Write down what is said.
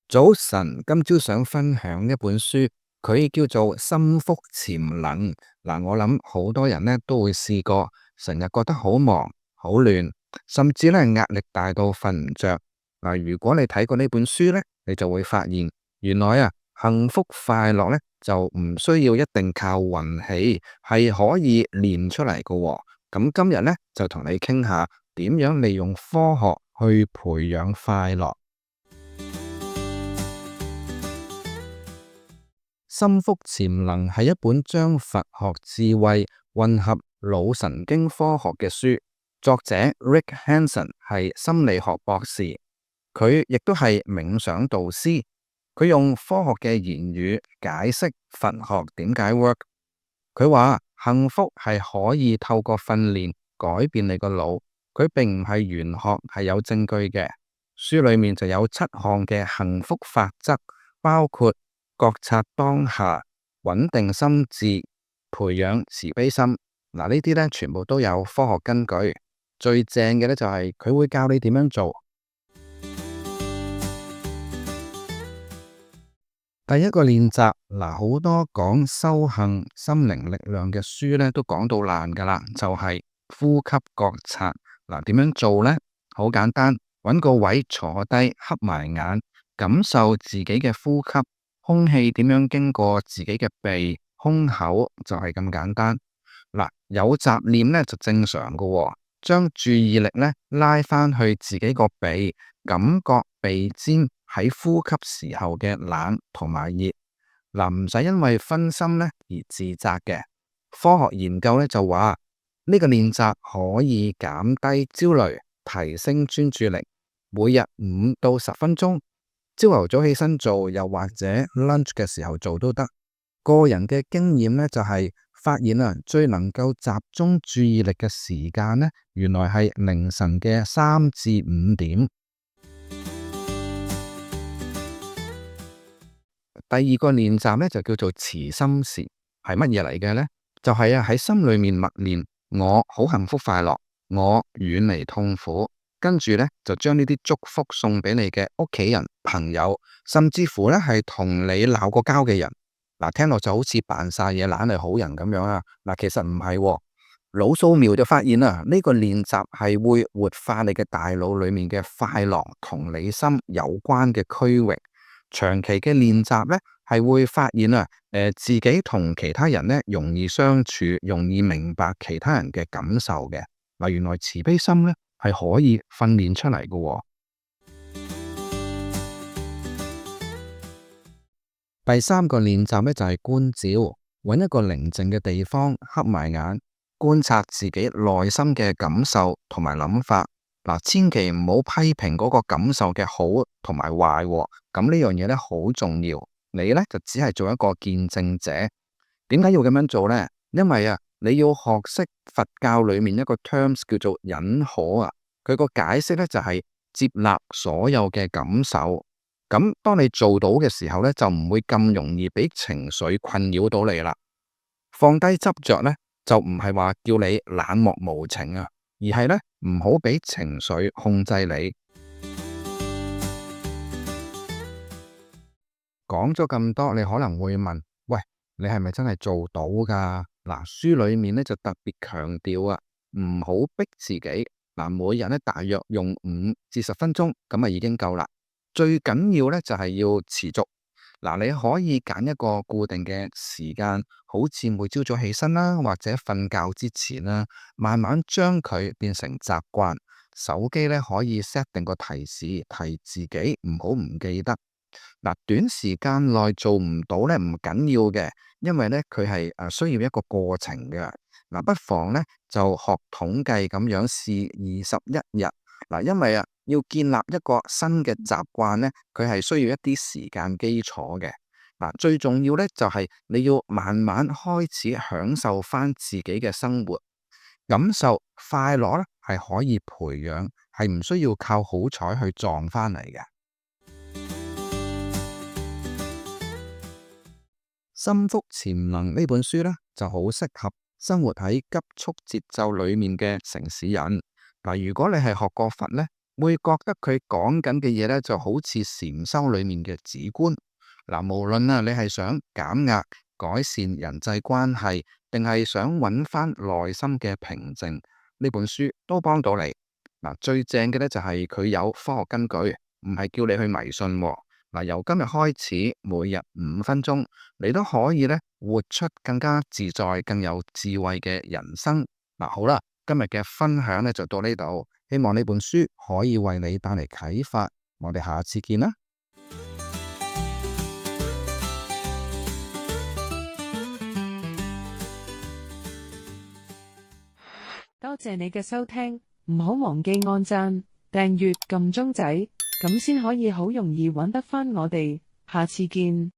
早晨，今朝想分享一本書，佢叫做《心腹潛能》。我諗好多人呢都會試過，成日覺得好忙、好亂，甚至呢壓力大到瞓唔着。如果你睇過呢本書呢，你就會發現，原來幸福快樂呢就唔需要一定靠運氣，係可以練出嚟㗎喎。咁今日呢就同你傾下點樣利用科學去培養快樂。心腹潛能係一本將佛學智慧混合腦神經科學嘅書，作者 Rick Hanson 係心理學博士，佢亦都係冥想導師。佢用科學嘅言語解釋佛學點解 work。佢話幸福係可以透過訓練改變你個腦，佢並唔係玄學，係有證據嘅。書裏面就有7項嘅幸福法則，包括覺察當下、穩定心智、培養慈悲心。呢啲呢全部都有科學根據。最正嘅呢就係佢會教你點樣做。第一個練習，好多講修行心靈力量嘅書呢都講到爛噶啦，就係呼吸覺察。點樣做呢？好簡單，揾個位坐低，瞌埋眼，感受自己嘅呼吸。空氣點樣經過自己嘅鼻、胸口，就係咁簡單。有雜念呢就正常噶喎，將注意力呢拉返去自己個鼻，感覺鼻尖喺呼吸時候嘅冷同埋熱。唔使因為分心呢而自責嘅。科學研究呢就話呢個練習可以減低焦慮，提升專注力，每日5到10分鐘。朝頭早起身做，又或者 lunch 嘅時候做都得。個人嘅經驗呢，就係發現最能夠集中注意力嘅時間呢，原來係凌晨嘅3至5點。第二個練習呢，就叫做慈心禪，係乜嘢嚟嘅呢？就係喺心裏面默念我好幸福快樂，我遠離痛苦。跟住呢，就將呢啲祝福送俾你嘅屋企人、朋友，甚至乎呢係同你鬧過交嘅人。聽落就好似扮晒嘢懶係好人咁樣啊。其實唔係喎。腦掃描就發現呢個練習係會活化你嘅大腦裏面嘅快樂同理心有關嘅區域。長期嘅練習呢，係會發現自己同其他人呢容易相處，容易明白其他人嘅感受嘅。原來慈悲心呢，係可以訓練出嚟嘅喎。第三個練習呢，就係觀照，揾一個寧靜嘅地方，瞌埋眼，觀察自己內心嘅感受同埋諗法。千祈唔好批評嗰個感受嘅好同埋壞喎。咁呢樣嘢呢，好重要。你呢，就只係做一個見證者。點解要咁樣做呢？因為你要學識佛教裏面一個 terms 叫做忍可啊。佢個解釋呢，就係接納所有嘅感受。咁當你做到嘅時候呢，就唔會咁容易俾情緒困擾到你啦。放低執着呢，就唔係話叫你冷漠無情啊，而係呢，唔好俾情緒控制你。講咗咁多，你可能會問：喂，你係咪真係做到㗎？書裏面呢就特別強調唔好逼自己。每日呢大約用5至10分鐘，咁已經夠啦。最緊要呢就係要持續。你可以揀一個固定嘅時間，好似每朝早起身啦，或者瞓覺之前啦，慢慢將佢變成習慣。手機呢可以 set 定個提示，提自己唔記得。短時間內做唔到呢唔緊要嘅，因為呢佢係需要一個過程嘅。不妨呢就學統計咁樣試21日。因為要建立一個新嘅習慣呢，佢係需要一啲時間基礎嘅。最重要呢，就係你要慢慢開始享受翻自己嘅生活，感受快樂呢係可以培養，係唔需要靠好彩去撞翻嚟嘅。心腹潛能呢本書呢，就好適合生活喺急速節奏裏面嘅城市人。如果你係學過佛呢，會覺得佢講緊嘅嘢咧就好似禪修裏面嘅止觀。嗱，無論你係想減壓、改善人際關係，定係想揾翻內心嘅平靜，呢本書都幫到你。嗱，最正嘅咧就係佢有科學根據，唔係叫你去迷信喎。嗱，由今日開始，每日5分鐘，你都可以咧活出更加自在、更有智慧嘅人生。嗱，好啦，今日嘅分享咧就到呢度，希望呢本書可以為你帶嚟啟發。我哋下次見啦。多謝你嘅收聽，唔好忘記按讚、訂閱、撳鐘仔，咁先可以好容易揾得返我哋。下次見。